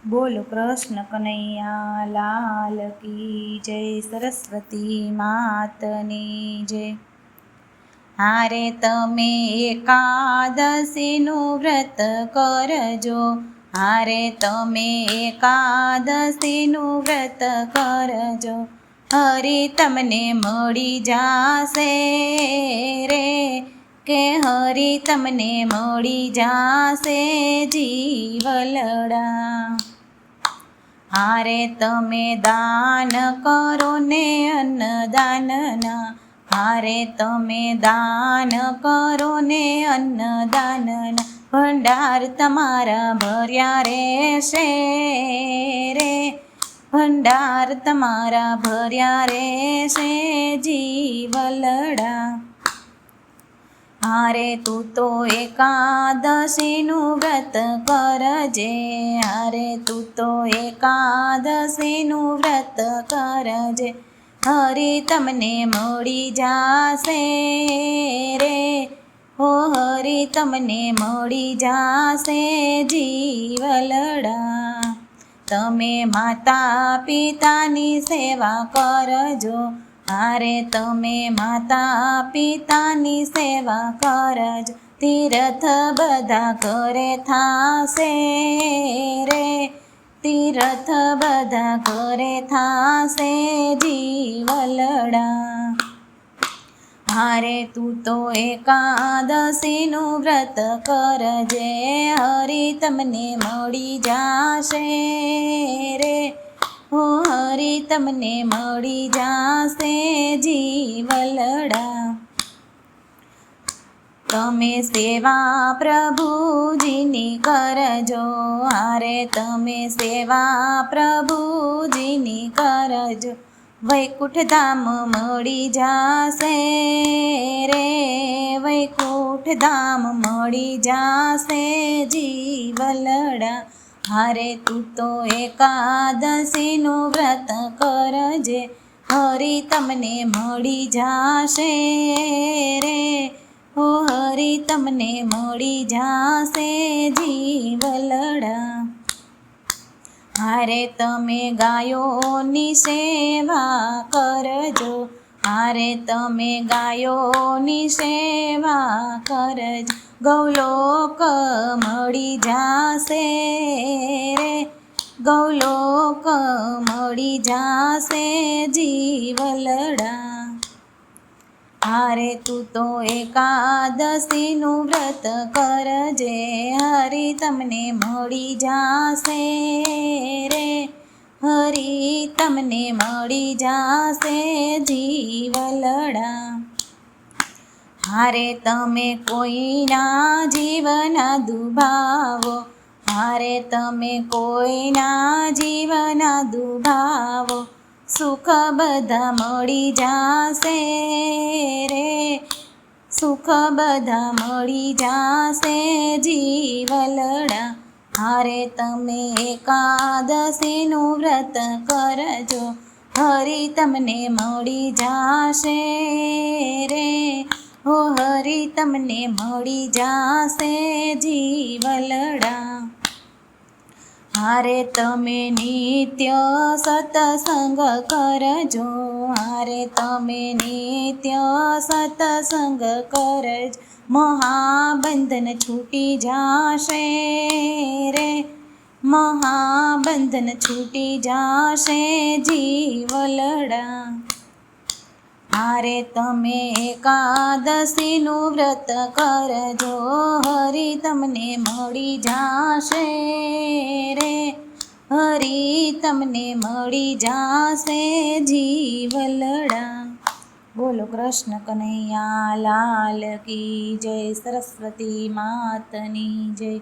બોલો કૃષ્ણ કનૈયા લાલ કી જય, સરસ્વતી માતની જય। હારે તમે એકાદશીનું વ્રત કરજો, હારે તમે એકાદશીનું વ્રત કરજો, હરિ તમને મળી જાશે રે, કે હરિ તમને મળી જાશે જીવલડા। હારે તમે દાન કરો ને અન્નદાનના, હારે તમે દાન કરો ને અન્નદાનના, ભંડાર તમારા ભર્યા રહેશે રે, ભંડાર તમારા ભર્યા રહેશે જીવલડા। હારે તું તો એકાદશીનું વ્રત કરજે, હારે તું તો એકાદશીનું વ્રત કરજે, હરિ તમને મળી જાશે રે, હો હરિ તમને મળી જાશે જીવલડા। તમે માતા પિતાની સેવા કરજો, હારે તમે માતા પિતાની સેવા કરજો, તીર્થ બધા ઘરે થાશે રે, તીર્થ બધા ઘરે થાશે જીવલડા। હારે તું તો એકાદશીનું વ્રત કરજે, હરિ તમને મળી જાશે રે, હો હરિ તમને મળી જાશે જીવલડા। તમે સેવા પ્રભુજીની કરજો, હારે તમે સેવા પ્રભુજીની કરજો, વૈકુંઠ ધામ મળી જાશે રે, વૈકુંઠ ધામ મળી જાશે જીવલડા। હારે તું તો એકાદશીનું વ્રત કરજે, હરિ તમને મળી જાશે રે, હો હરિ તમને મળી જાશે જીવલડા। હારે તમે ગાયોની સેવા કરજો, હારે તમે ગાયોની સેવા કરજો, ગૌલોક મળી જાશે રે, ગૌલોક મળી જાશે જીવલડા। હારે તું તો એકાદશીનું વ્રત કરજે, હરિ તમને મળી જાશે રે, હરિ તમને મળી જાશે જીવલડા। હારે તમે કોઈના જીવના દુભાવો, હારે તમે કોઈના જીવના દુભાવો, સુખ બધા મળી જાશે રે, સુખ બધા મળી જાશે જીવલડા। હારે તમે એકાદશીનું વ્રત કરજો, હરિ તમને મળી જાશે રે, હો હરિ તમને મળી જાશે જીવલડા। હારે તમે નિત્ય સત્સંગ કરજો, હારે તમે નિત્ય સત્સંગ કરજો, મહાબંધન છૂટી જાશે રે, મહાબંધન છૂટી જાશે જીવલડા। હારે તમે એકાદશીનું વ્રત કરજો, હરિ તમને મળી જાશે રે, હરિ તમને મળી જાશે જીવલડા। બોલો કૃષ્ણ કનૈયા લાલ કી જય, સરસ્વતી માતની જય।